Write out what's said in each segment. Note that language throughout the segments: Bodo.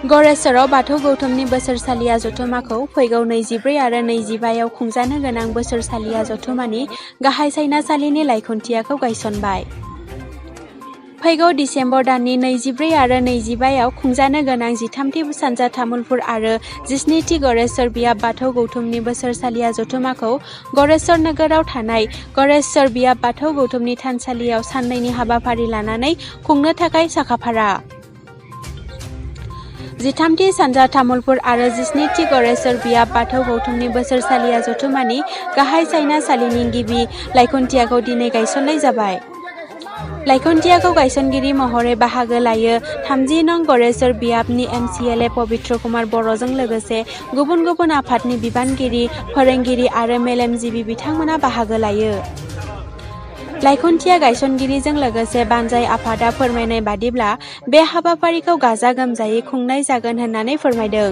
गरेस्वराव बाथौ गौतमनि बोसोरसालिया जथुमाखौ फैगौ 24 आरो 25आव खुंजानो गोनां बोसोरसालिया जथुमानि गाहाय सायनासालिनि लाइखुन्थियाखौ गायसनबाय। फैगौ डिसेम्बर दाननि 24 आरो 25आव खुंजानो गोनां 13थि सानजा तामुलपुर आरो 17थि गरेस्वर बियाब बाथौ गौतमनि बोसोरसालिया जथुमाखौ गरेस्वर नोगोराव थानाय गरेस्वर बियाब बाथौ गौतमनि थानसालियाव साननैनि हाबाफारि लानानै खुंनो थाखाय साखाफारा। 13थि सानजा तामुलपुर आरो 17थि गरेस्वर बियाब बाथौ गौतमनि बोसोरसालिया जथुमानि गाहाय सायनासालिनि गिबि लाइखुन्थियाखौ दिनै गायसननाय जाबाय। लाइखुन्थियाखौ गायसनगिरि महरै बाहागो लायो 30 नं गरेस्वर बियाबनि MCLA पबित्र कुमार बर'जों लोगोसे गुबुन गुबुन आफादनि बिबानगिरि, फोरोंगिरि आरो मेलेमजिबि बिथांमोना बाहागो लायो। लाइखुन्थिया गायसनगिरिजों लोगोसे बानजाय आफादा फोरमायनाय बादिब्ला बे हाबाफारिखौ गाजा गोमजायै खुंनाय जागोन होननानै फोरमायदों।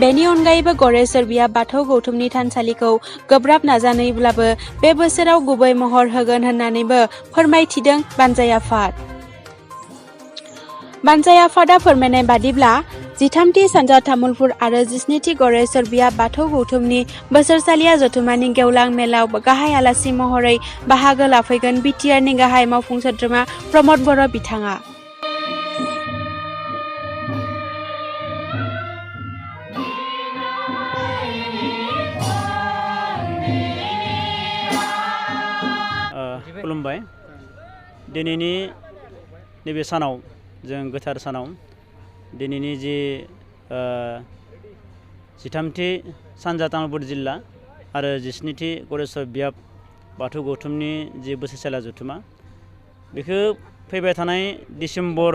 बेनि अनगायैबो गरेस्वर बियाब बाथौ गौतमनि थानसालिखौ गोब्राब नाजानायब्लाबो बे बोसोराव गुबै महर होगोन होननानैबो फोरमायथिदों बानजाय आफाद। बानजाय आफादा फोरमायनाय बादिब्ला 13थि सानजा तामुलपुर आरो 17थि गरेस्वर बियाब बाथौ गौतमनि बोसोरसालिया जथुमानि गेवलां मेलाव गाहाय आलासि महरै बाहागो लाफैगोन बिटिआरनि गाहाय मावफुं सोद्रोमा प्रमद बर' बिथाङा। खुलुमबाय। दिनैनि नैबे सानाव जों गोथार सानाव दिनैनि जि 13थि सानजा तामुलपुर जिल्ला आरो 17थि गरेस्वर बियाब बाथौ गौतमनि जि बोसोरसालिया जथुमा बेखौ फैबाय थानाय डिसेम्बर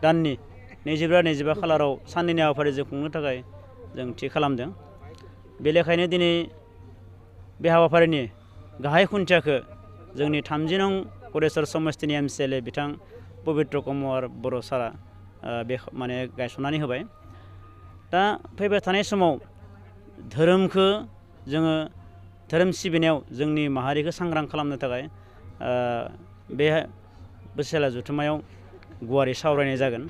दाननि 24-25 खालाराव साननैनि हाबाफारिजों खुंनो थाखाय जों थि खालामदों। बे लेखायनो दिनै बे हाबाफारिनि गाहाय खुन्थियाखौ जोंनि 30 नं गरेस्वर समस्तिनि MCLA बिथां पबित्र कुमार बर' सारा बे माने गायसननानै होबाय। दा फैबाय थानाय समाव धोरोमखौ जोङो धोरोम सिबिनायाव जोंनि माहारिखौ सांग्रां खालामनो थाखाय बे बोसोरसालिया जथुमायाव गुवारै सावरायनाय जागोन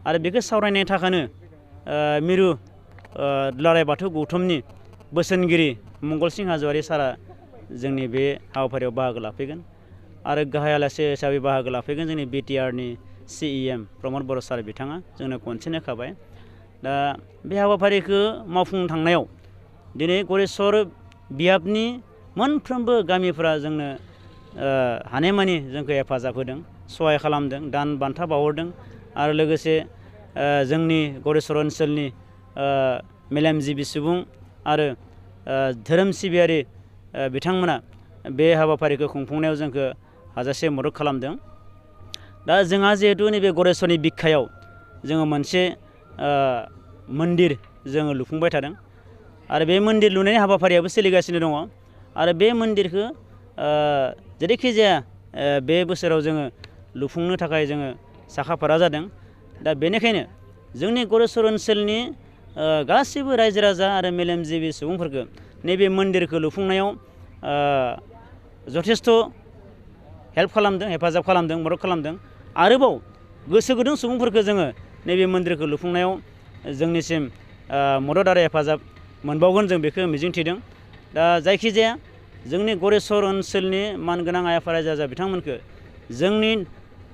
आरो बेखौ सावरायनो थाखायनो मिरु दुलाराय बाथौ गौतमनि बोसोनगिरि मंगलसिं हाज'वारि सारा जोंनि बे हाबाफारियाव बाहागो लाफैगोन आरो गाहाय आलासि हिसाबै बाहागो लाफैगोन जोंनि बिटिआरनि CEM प्रमद बर' सार बिथाङा जोंनो खनसेनो होखाबाय। दा बे हाबाफारिखौ मावफुंनो थांनायाव दिनै गरेस्वर बियाबनि मोनफ्रोमबो गामिफोरा जोंनो हानायमानि जोंखौ हेफाजाब होदों, सहाय खालामदों, दान बान्था बावहरदों आरो लोगोसे जोंनि गरेस्वर ओनसोलनि मेलेमजिबि सुबुं आरो धोरोम सिबियारि बिथांमोना बे हाबाफारिखौ खुंफुंनायाव जोंखौ हाजासे मदद खालामदों। दा जोंहा जिहेतु नैबे गरेस्वरनि बिखायाव जोङो मोनसे मन्दिर जोङो लुफुंबाय थादों आरो बे मन्दिर लुनायनि हाबाफारियाबो सोलिगासिनो दङ आरो बे मन्दिरखौ जेरैखिजाया बे बोसोराव जोङो लुफुंनो थाखाय जोङो साखाफारा जादों। दा बेनिखायनो जोंनि गरेस्वर ओनसोलनि गासैबो रायजो राजा आरो मेलेमजिबि सुबुंफोरखौ नैबे मन्दिरखौ लुफुंनायाव जथेस्थ' हेल्प खालामदों, हेफाजाब खालामदों, मदद खालामदों। आरोबाव गोसो गुदुं सुबुंफोरखौ जोङो नैबे मन्दिरखौ लुफुंनायाव जोंनिसिम मदद आरो हेफाजाब मोनबावगोन जों बेखौ मिजिंथिदों। दा जायखिजाया जोंनि गरेस्वर ओनसोलनि मानगोनां आइ आफा रायजो राजा बिथांमोनखौ जोंनि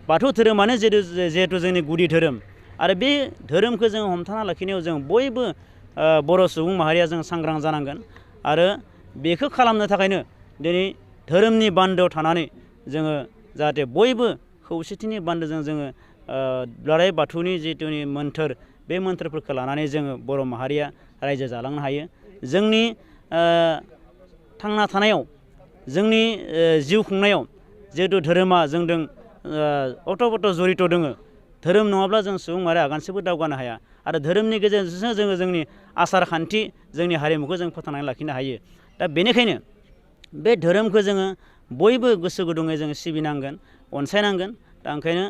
बाथौ धोरोमानो जिहेतु जोंनि गुदि धोरोम आरो बे धोरोमखौ जों हमथाना लाखिनायाव जों बयबो बर' सुबुं माहारिया जों सांग्रां जानांगोन आरो बेखौ खालामनो थाखायनो दिनै धोरोमनि बान्दोआव थानानै जोङो जाहाथे बयबो खौसेथिनि बान्दोजों जोङो दुलाराय बाथौनि जिथुनि मोन्थोर बे मोन्थोरफोरखौ लानानै जोङो बर' माहारिया रायजो जालांनो हायो। जोंनि थांना थानायाव जोंनि जिउ खुंनायाव जिहेतु धोरोमा जोंजों अतप्रोत जड़ित दोङो। धोरोम नङाब्ला जों सुबुं माहारिया आगानसेबो दावगानो हाया आरो धोरोमनि गेजेरजोंसो जोङो जोंनि आसार खान्थि जोंनि हारिमुखौ जों फोथांनानै लाखिनो हायो। दा बेनिखायनो बे धोरोमखौ जोङो बयबो गोसो गुदुङै जों सिबिनांगोन, अनसायनांगोन। दा ओंखायनो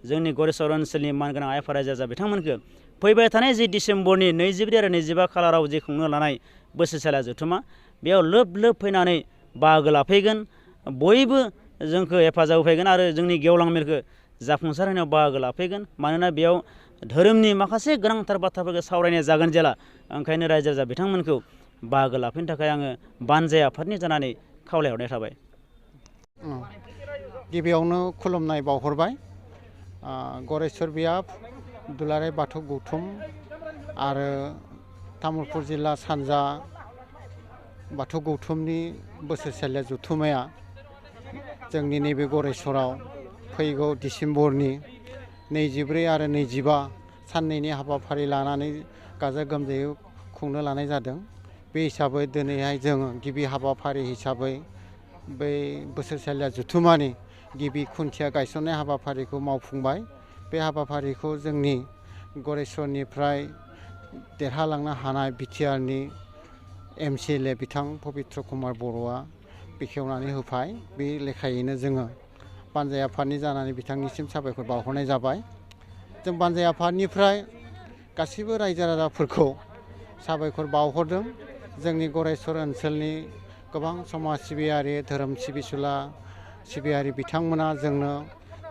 जोंनि गरेस्वर ओनसोलनि मानगोनां आइ आफा रायजो राजा बिथांमोनखौ फैबाय थानाय जि डिसेम्बरनि 24 आरो 25 खालाराव जे खुंनो लानाय बोसोरसालिया जथुमा बेयाव लोब लोब फैनानै बाहागो लाफैगोन, बयबो जोंखौ हेफाजाब होफैगोन आरो जोंनि गेवलां मेलखौ जाफुंसार होनायाव बाहागो लाफैगोन। मानोना बेयाव धोरोमनि माखासे गोनांथार बाथ्राफोरखौ सावरायनाय जागोन जेला ओंखायनो रायजो राजा बिथांमोनखौ बाहागो लाफैनो थाखाय आङो बानजाय आफादनि जानानै खावलायहरनाय थाबाय। गिबियावनो खुलुमनाय बावहरबाय गरेस्वर बियाब दुलाराय बाथौ गौथुम आरो तामुलपुर जिल्ला सानजा बाथौ गौथुमनि बोसोरसालिया जथुम्माया जोंनि नैबे गरेस्वराव फैगौ डिसेम्बरनि 24 आरो 25 साननैनि हाबाफारि लानानै गाजा गोमजायै खुंनो लानाय जादों। बे हिसाबै दिनैहाय जोङो गिबि हाबाफारि हिसाबै बै बोसोरसालिया जथुम्मानि गिबि खुन्थिया गायसननाय हाबाफारिखौ मावफुंबाय। बे हाबाफारिखौ जोंनि गरेस्वरनिफ्राय देरहालांनो हानाय बिटिआरनि MCLA बिथां पबित्र कुमार बर'आ बेखेवनानै होबाय। बे लेखायैनो जोङो बानजाय आफादनि जानानै बिथांनिसिम साबायखर बावहरनाय जाबाय। जों बानजाय आफादनिफ्राय गासिबो रायजो राजाफोरखौ साबायखर बावहरदों। जोंनि गरेस्वर ओनसोलनि गोबां समाज सिबियारि धोरोम सिबिसुला सिबियारि बिथांमोना जोंनो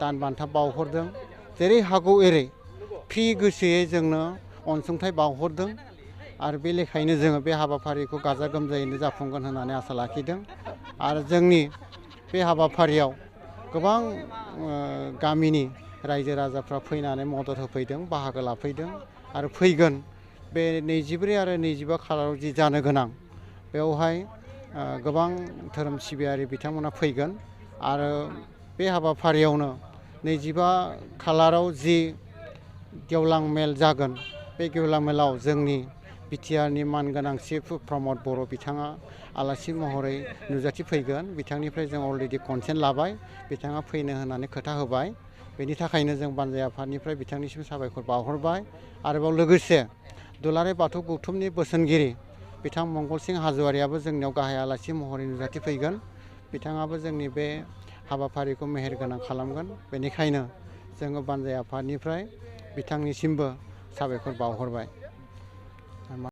दान बान्था बावहरदों। जेरै हागौ एरै फ्रि गोसोयै जोंनो अनसुंथाइ बावहरदों आरो बे लेखायैनो जोङो बे हाबाफारिखौ गाजा गोमजायैनो जाफुंगोन होननानै आसा लाखिदों। आरो जोंनि बे हाबाफारियाव गोबां गामिनि रायजो राजाफ्रा फैनानै मदद होफैदों, बाहागो लाफैदों आरो फैगोन बे 24 आरो 25 खालाराव जि जानो गोनां बेवहाय गोबां धोरोम सिबियारि बिथांमोना फैगोन आरो बे हाबाफारियावनो 25 खालाराव जि गेवलां मेल जागोन बे गेवलां मेलाव जोंनि बिटिआरनि मानगोनां चिफ प्रमद बर' बिथाङा आलासि महरै नुजाथिफैगोन। बिथांनिफ्राय जों अलरेडि कनसेन्ट लाबाय, बिथाङा फैनो होननानै खोथा होबाय। बेनि थाखायनो जों बानजाय आफादनिफ्राय बिथांनिसिम साबायखर बावहरबाय। आरोबाव लोगोसे दुलाराय बाथौ गौथुमनि बोसोनगिरि बिथां मंगलसिं हाज'वारियाबो जोंनियाव गाहाय आलासि महरै नुजाथिफैगोन। बिथाङाबो जोंनि बे हाबाफारिखौ मेहेरगोनां खालामगोन। बेनिखायनो जोङो बानजाय आफादनिफ्राय बिथांनिसिमबो साबायखर बावहरबाय।